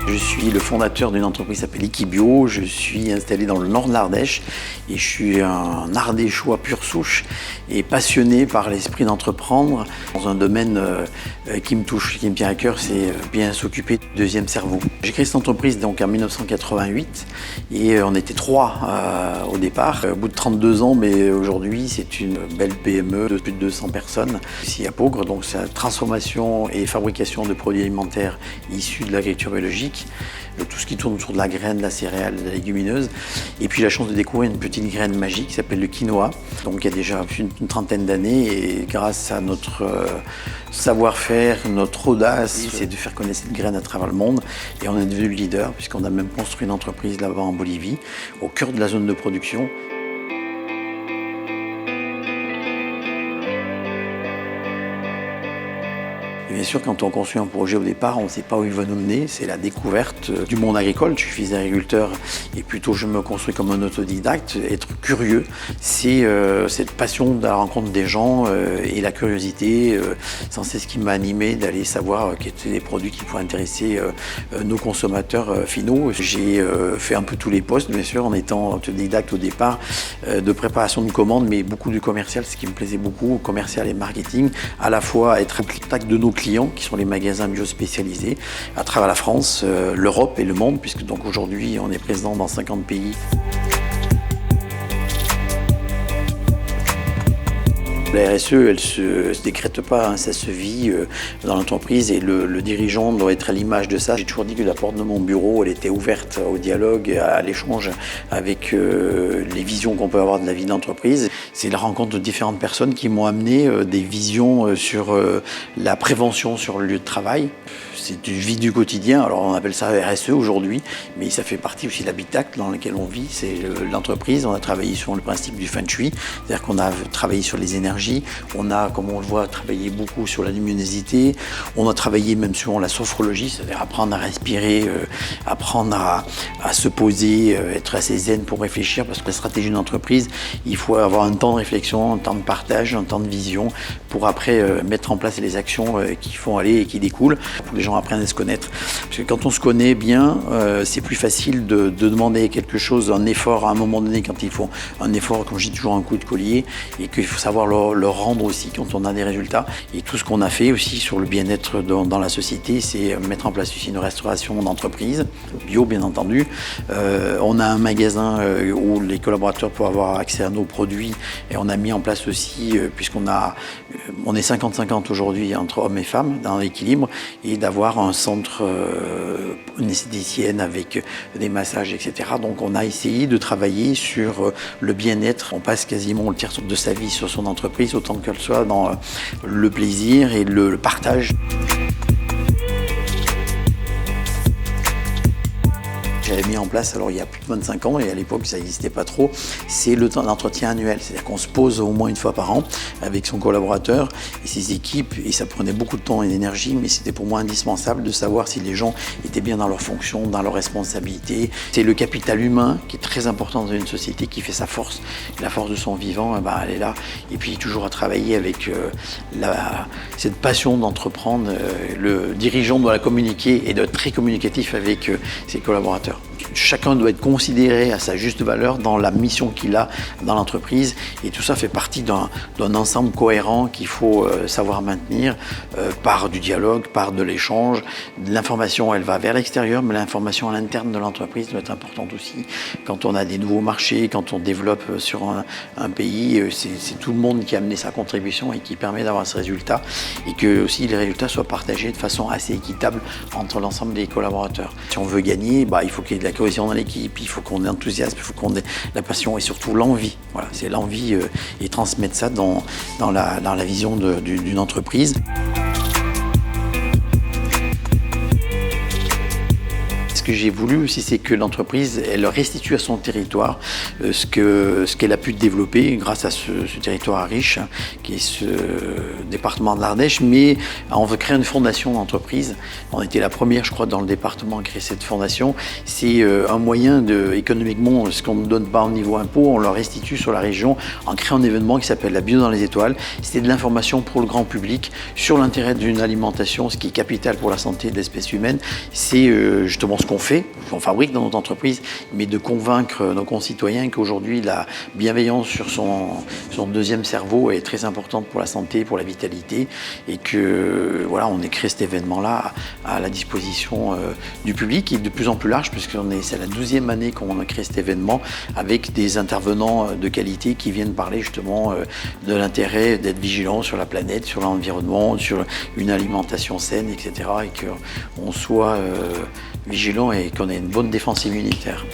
Je suis le fondateur d'une entreprise qui s'appelle Equibio. Je suis installé dans le nord de l'Ardèche et je suis un Ardéchois pure souche et passionné par l'esprit d'entreprendre dans un domaine qui me touche, qui me tient à cœur, c'est bien s'occuper du deuxième cerveau. J'ai créé cette entreprise donc en 1988 et on était 3 au départ. Au bout de 32 ans, mais aujourd'hui c'est une belle PME de plus de 200 personnes ici à Peaugres. Donc c'est la transformation et fabrication de produits alimentaires issus de l'agriculture biologique, tout ce qui tourne autour de la graine, de la céréale, de la légumineuse. Et puis j'ai la chance de découvrir une petite graine magique qui s'appelle le quinoa. Donc il y a déjà une trentaine d'années et grâce à notre savoir-faire, notre audace, c'est de faire connaître cette graine à travers le monde. Et on est devenu le leader puisqu'on a même construit une entreprise là-bas en Bolivie, au cœur de la zone de production. Et bien sûr, quand on construit un projet au départ, on ne sait pas où il va nous mener. C'est la découverte du monde agricole. Je suis fils d'agriculteur et plutôt je me construis comme un autodidacte. Être curieux, c'est cette passion de la rencontre des gens et la curiosité. C'est ce qui m'a animé d'aller savoir quels étaient les produits qui pourraient intéresser nos consommateurs finaux. J'ai fait un peu tous les postes, bien sûr, en étant autodidacte au départ, de préparation de commandes, mais beaucoup du commercial, ce qui me plaisait beaucoup, commercial et marketing, à la fois être au contact de nos clients qui sont les magasins bio spécialisés à travers la France, l'Europe et le monde, puisque donc aujourd'hui on est présent dans 50 pays. La RSE, elle ne se décrète pas, hein, ça se vit dans l'entreprise et le dirigeant doit être à l'image de ça. J'ai toujours dit que la porte de mon bureau, elle était ouverte au dialogue, à l'échange avec les visions qu'on peut avoir de la vie d'entreprise. C'est la rencontre de différentes personnes qui m'ont amené des visions sur la prévention sur le lieu de travail. C'est du vie du quotidien, alors on appelle ça RSE aujourd'hui, mais ça fait partie aussi de l'habitacle dans lequel on vit, c'est l'entreprise. On a travaillé sur le principe du feng shui, c'est-à-dire qu'on a travaillé sur les énergies, on a, comme on le voit, travaillé beaucoup sur la luminosité, on a travaillé même sur la sophrologie, c'est-à-dire apprendre à respirer, apprendre à se poser, être assez zen pour réfléchir, parce que la stratégie d'une entreprise, il faut avoir un temps de réflexion, un temps de partage, un temps de vision, pour après mettre en place les actions qui font aller et qui découlent, pour que les gens apprennent à se connaître. Parce que quand on se connaît bien, c'est plus facile de demander quelque chose, un effort à un moment donné, quand il faut un effort, comme je dis toujours, un coup de collier, et qu'il faut savoir le rendre aussi quand on a des résultats. Et tout ce qu'on a fait aussi sur le bien-être dans la société, c'est mettre en place aussi une restauration d'entreprise, bio bien entendu. On a un magasin où les collaborateurs peuvent avoir accès à nos produits, et on a mis en place aussi, on est 50-50 aujourd'hui entre hommes et femmes dans l'équilibre, et d'avoir un centre, une esthéticienne avec des massages, etc. Donc on a essayé de travailler sur le bien-être. On passe quasiment le tiers de sa vie sur son entreprise, autant qu'elle soit dans le plaisir et le partage. J'avais mis en place, alors il y a plus de 25 ans, et à l'époque ça n'existait pas trop, c'est le temps d'entretien annuel. C'est-à-dire qu'on se pose au moins une fois par an avec son collaborateur et ses équipes, et ça prenait beaucoup de temps et d'énergie, mais c'était pour moi indispensable de savoir si les gens étaient bien dans leurs fonctions, dans leurs responsabilités. C'est le capital humain qui est très important dans une société, qui fait sa force. La force de son vivant, elle est là. Et puis toujours à travailler avec cette passion d'entreprendre. Le dirigeant doit la communiquer et doit être très communicatif avec ses collaborateurs. Chacun doit être considéré à sa juste valeur dans la mission qu'il a dans l'entreprise, et tout ça fait partie d'un ensemble cohérent qu'il faut savoir maintenir par du dialogue, par de l'échange. L'information, elle va vers l'extérieur, mais l'information à l'interne de l'entreprise doit être importante aussi. Quand on a des nouveaux marchés, quand on développe sur un pays, c'est tout le monde qui a amené sa contribution et qui permet d'avoir ce résultat, et que aussi les résultats soient partagés de façon assez équitable entre l'ensemble des collaborateurs. Si on veut gagner, il faut qu'il y ait de la cohésion dans l'équipe, il faut qu'on ait l'enthousiasme, il faut qu'on ait la passion et surtout l'envie. Voilà, c'est l'envie et transmettre ça dans la vision d'une entreprise. Ce que j'ai voulu aussi, c'est que l'entreprise, elle restitue à son territoire ce qu'elle a pu développer grâce à ce territoire riche, qui est ce département de l'Ardèche, mais on veut créer une fondation d'entreprise. On était la première, je crois, dans le département à créer cette fondation. C'est un moyen économiquement, ce qu'on ne donne pas au niveau impôt, on le restitue sur la région en créant un événement qui s'appelle la Bio dans les étoiles. C'est de l'information pour le grand public sur l'intérêt d'une alimentation, ce qui est capital pour la santé de l'espèce humaine. C'est justement ce qu'on fait, qu'on fabrique dans notre entreprise, mais de convaincre nos concitoyens qu'aujourd'hui la bienveillance sur son deuxième cerveau est très importante pour la santé, pour la vitalité, et que voilà, on a créé cet événement-là à la disposition du public, qui est de plus en plus large, puisque c'est la 12e année qu'on a créé cet événement, avec des intervenants de qualité qui viennent parler justement de l'intérêt d'être vigilant sur la planète, sur l'environnement, sur une alimentation saine, etc. Et qu'on soit vigilant et qu'on ait une bonne défense immunitaire.